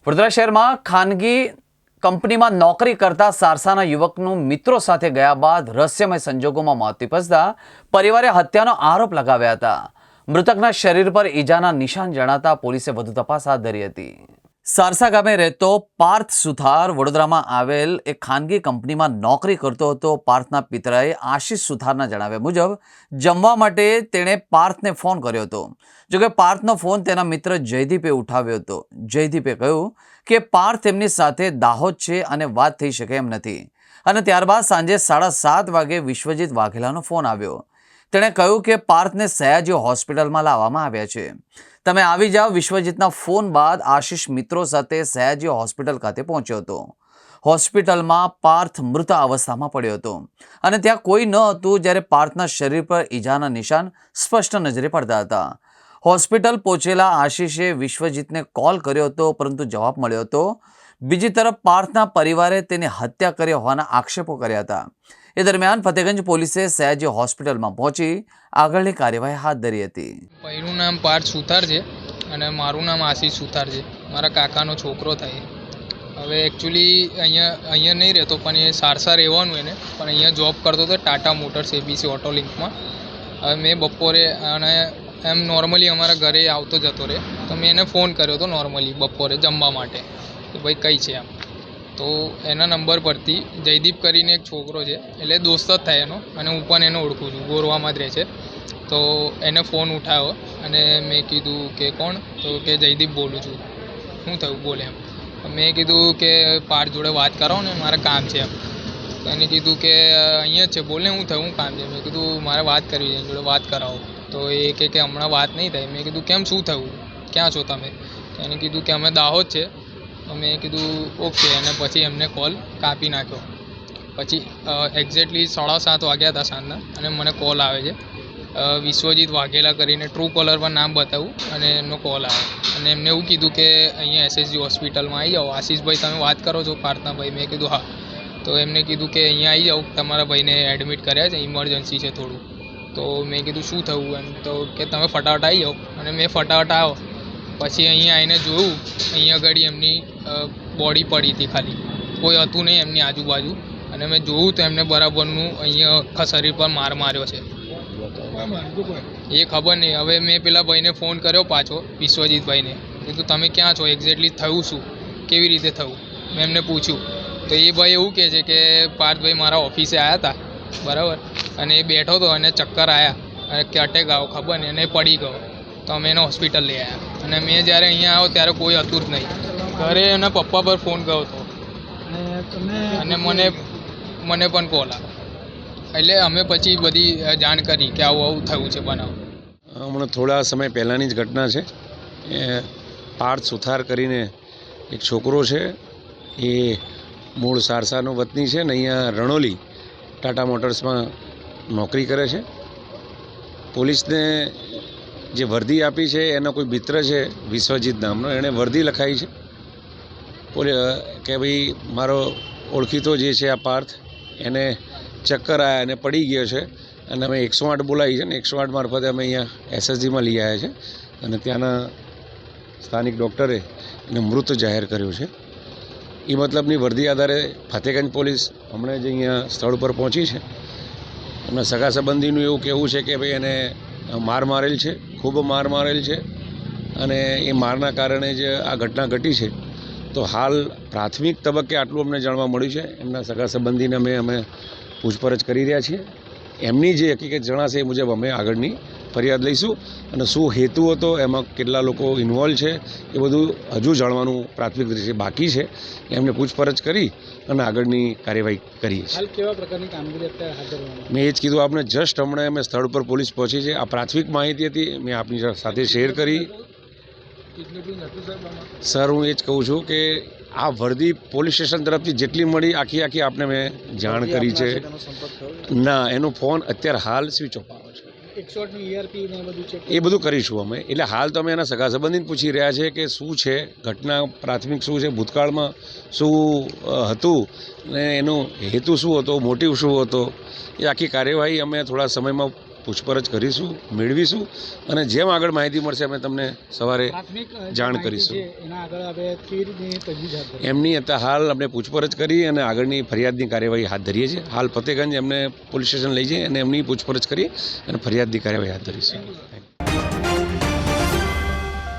વડોદરા શહેરમાં ખાનગી કંપનીમાં નોકરી કરતા સારસાના યુવકનું મિત્રો સાથે ગયા બાદ રહસ્યમય સંજોગોમાં મોત નિપજતા પરિવારે હત્યાનો આરોપ લગાવ્યા હતા. મૃતકના શરીર પર ઈજાના નિશાન જણાતા પોલીસે વધુ તપાસ હાથ ધરી હતી. સારસા ગામે રહેતો પાર્થ સુથાર વડોદરામાં આવેલ એક ખાનગી કંપનીમાં નોકરી કરતો હતો. પાર્થના પિતરાએ આશિષ સુથારના જણાવ્યા મુજબ જમવા માટે તેણે પાર્થને ફોન કર્યો હતો. જોકે પાર્થનો ફોન તેના મિત્ર જયદીપે ઉઠાવ્યો હતો. જયદીપે કહ્યું કે પાર્થ તેમની સાથે દાહોદ છે અને વાત થઈ શકે એમ નથી. અને ત્યારબાદ સાંજે 7:30 વાગે વિશ્વજીત વાઘેલાનો ફોન આવ્યો. તેણે કહ્યું કે પાર્થને સયાજી હોસ્પિટલમાં લાવવામાં આવ્યા છે, તમે આવી જાઓ. વિશ્વજીતના ફોન બાદ આશિષ મિત્રો સાથે સયાજી હોસ્પિટલ ખાતે પહોંચ્યો હતો. હોસ્પિટલમાં પાર્થ મૃત અવસ્થામાં પડ્યો હતો અને ત્યાં કોઈ ન હતું. જ્યારે પાર્થના શરીર પર ઈજાના નિશાન સ્પષ્ટ નજરે પડતા હતા. હોસ્પિટલ પહોંચેલા આશિષે વિશ્વજીતને કોલ કર્યો હતો, પરંતુ જવાબ મળ્યો હતો. બીજી તરફ પાર્થના પરિવારે તેની હત્યા કરી હોવાના આક્ષેપો કર્યા હતા. એ દરમિયાન ફતેગંજ પોલીસે સયાજી હોસ્પિટલમાં પહોંચી આગળની કાર્યવાહી હાથ ધરી હતી. ભાઈનું નામ પાર્થ સુથાર છે અને મારું નામ આશિષ સુથાર છે. મારા કાકાનો છોકરો થાય. હવે એકચ્યુઅલી અહીંયા નહીં રહેતો, પણ એ સારસા રહેવાનું એને, પણ અહીંયા જોબ કરતો હતો ટાટા મોટર્સ એબીસી ઓટો લિંકમાં. હવે મેં બપોરે અને એમ નોર્મલી અમારા ઘરે આવતો જતો રહે, તો મેં એને ફોન કર્યો હતો નોર્મલી બપોરે જમવા માટે કે ભાઈ કઈ છે એમ. તો એના નંબર પરથી જયદીપ કરીને એક છોકરો છે, એટલે દોસ્ત જ થાય એનો, અને હું પણ એને ઓળખું છું, ગોરવામાં જ રહે છે. તો એને ફોન ઉઠાવ્યો અને મેં કીધું કે કોણ? તો કે જયદીપ બોલું છું. શું થયું બોલે એમ. મેં કીધું કે પાર્થ જોડે વાત કરાવો ને, મારે કામ છે એમ. તો એને કીધું કે અહીંયા જ છે, બોલે શું થયું, હું કામ છે. મેં કીધું મારે વાત કરવી છે, એની જોડે વાત કરાવો. તો એ કે હમણાં વાત નહીં થાય. મેં કીધું કેમ, શું થયું, ક્યાં છો તમે? તો એને કીધું કે અમે દાહોદ છે. તો મેં કીધું ઓકે, અને પછી એમને કોલ કાપી નાખ્યો. પછી એક્ઝેક્ટલી 7:30 વાગ્યા હતા સાંજના, અને મને કોલ આવે છે વિશ્વજીત વાઘેલા કરીને, ટ્રુ કોલર પર નામ બતાવું, અને એમનો કોલ આવે. અને એમને એવું કીધું કે અહીંયા એસએસજી હોસ્પિટલમાં આવી જાઓ, આશિષભાઈ તમે વાત કરો છો પાર્થના ભાઈ? મેં કીધું હા. તો એમને કીધું કે અહીંયા આવી જાઓ, તમારા ભાઈને એડમિટ કર્યા છે, ઇમરજન્સી છે થોડું. તો મેં કીધું શું થયું એમ. તો કે તમે ફટાફટ આવી જાઓ. અને મેં ફટાફટ આવ્યો. પછી અહીંયા આવીને જોયું, અહીંયા આગળ એમની બોડી પડી હતી, ખાલી કોઈ હતું નહીં એમની આજુબાજુ. અને મેં જોયું તો એમને બરાબરનું અહીંયા આખા શરીર પર માર માર્યો છે. એ ખબર નહીં. હવે મેં પેલા ભાઈને ફોન કર્યો પાછો, વિશ્વજીતભાઈને. કીધું તમે ક્યાં છો, એક્ઝેક્ટલી થયું શું, કેવી રીતે થયું, મેં એમને પૂછ્યું. તો એ ભાઈ એવું કહે છે કે પાર્થભાઈ મારા ઓફિસે આવ્યા હતા, બરાબર, અને એ બેઠો હતો અને ચક્કર આવ્યા અને કે અટેક આવ્યો, ખબર નહીં, અને એ પડી ગયો. તો અમે એને હોસ્પિટલ લઈ આવ્યા. અને મેં જ્યારે અહીંયા આવ્યો ત્યારે કોઈ હતું જ નહીં. ઘરે એના પપ્પા પર ફોન ગયો હતો અને મને પણ કોલ આવ્યો. એટલે અમે પછી બધી જાણ કરી કે આવું થયું છે બનાવ. હમણાં થોડા સમય પહેલાંની જ ઘટના છે. એ પાર્થ સુથાર કરીને એક છોકરો છે, એ મૂળ સારસાનો વતની છે ને અહીંયા રણોલી ટાટા મોટર્સમાં નોકરી કરે છે. પોલીસને જે વર્દી આપી છે એનો કોઈ મિત્ર છે વિશ્વજીત નામનો, એણે વર્દી લખાઈ છે કે ભાઈ મારો ઓળખીતો જે છે આ પાર્થ, એને ચક્કર આવ્યા અને પડી ગયો છે. અને અમે 108 બોલાવી છે ને 108 મારફતે અમે અહીંયા એસએસજીમાં લઈ આવ્યા છે. અને ત્યાંના સ્થાનિક ડૉક્ટરે એને મૃત જાહેર કર્યો છે. એ મતલબની વર્દી આધારે ફતેગંજ પોલીસ હમણાં જ અહીંયા સ્થળ પર પહોંચી છે. એમના સગા સંબંધીનું એવું કહેવું છે કે ભાઈ એને માર મારેલ છે, ખૂબ માર મારેલ છે, અને એ મારના કારણે જ આ ઘટના ઘટી છે. તો હાલ પ્રાથમિક તબક્કે આટલું અમને જાણવા મળ્યું છે. એમના સગા સંબંધીને અમે પૂછપરછ કરી રહ્યા છીએ. એમની જે હકીકત જણાશે એ મુજબ અમે આગળની ફરિયાદ લઈશું. અને શું હેતુ હતો, એમાં કેટલા લોકો ઇન્વોલ્વ છે, એ બધું હજુ જાણવાનું પ્રાથમિક રીતે બાકી છે. એમને પૂછપરછ કરી અને આગળની કાર્યવાહી કરીએ છીએ. હાલ કેવા પ્રકારની કામગીરી અત્યારે હાથ ધરવામાં? મેં એ જ કીધું આપને, જસ્ટ હમણાં અમે સ્થળ પર પોલીસ પહોંચી છે. આ પ્રાથમિક માહિતી હતી, મેં આપની સાથે શેર કરી. સર હું એ જ કહું છું કે આ વર્દી પોલીસ સ્ટેશન તરફથી જેટલી મળી આખી આપને મેં જાણ કરી છે. ના, એનો ફોન અત્યારે હાલ સ્વિચ ઓફ આવે છે. એ બધું કરીશું અમે. એટલે હાલ તો અમે એના સગા સંબંધીને પૂછી રહ્યા છે કે શું છે ઘટના, પ્રાથમિક શું છે, ભૂતકાળમાં શું હતું, ને એનો હેતુ શું હતો, મોટિવ શું હતો. એ આખી કાર્યવાહી અમે થોડા સમયમાં પૂછપરછ કરીશું, મેળવીશું અને જેમ આગળ માહિતી મળશે અમે તમને સવારે પ્રાથમિક જાણ માહિતી કરીશું. છે, એના આગળ આપણે કેવી રીતની તજવીજ હાથ ધરી? એમની અત્યારે હાલ આપણે પૂછપરછ કરી અને આગળની ફરિયાદની કાર્યવાહી હાથ ધરીએ છીએ. હાલ ફતેગંજ એમને પોલીસ સ્ટેશન લઈ જઈએ અને એમની પૂછપરછ કરી અને ફરિયાદની કાર્યવાહી હાથ ધરીશું.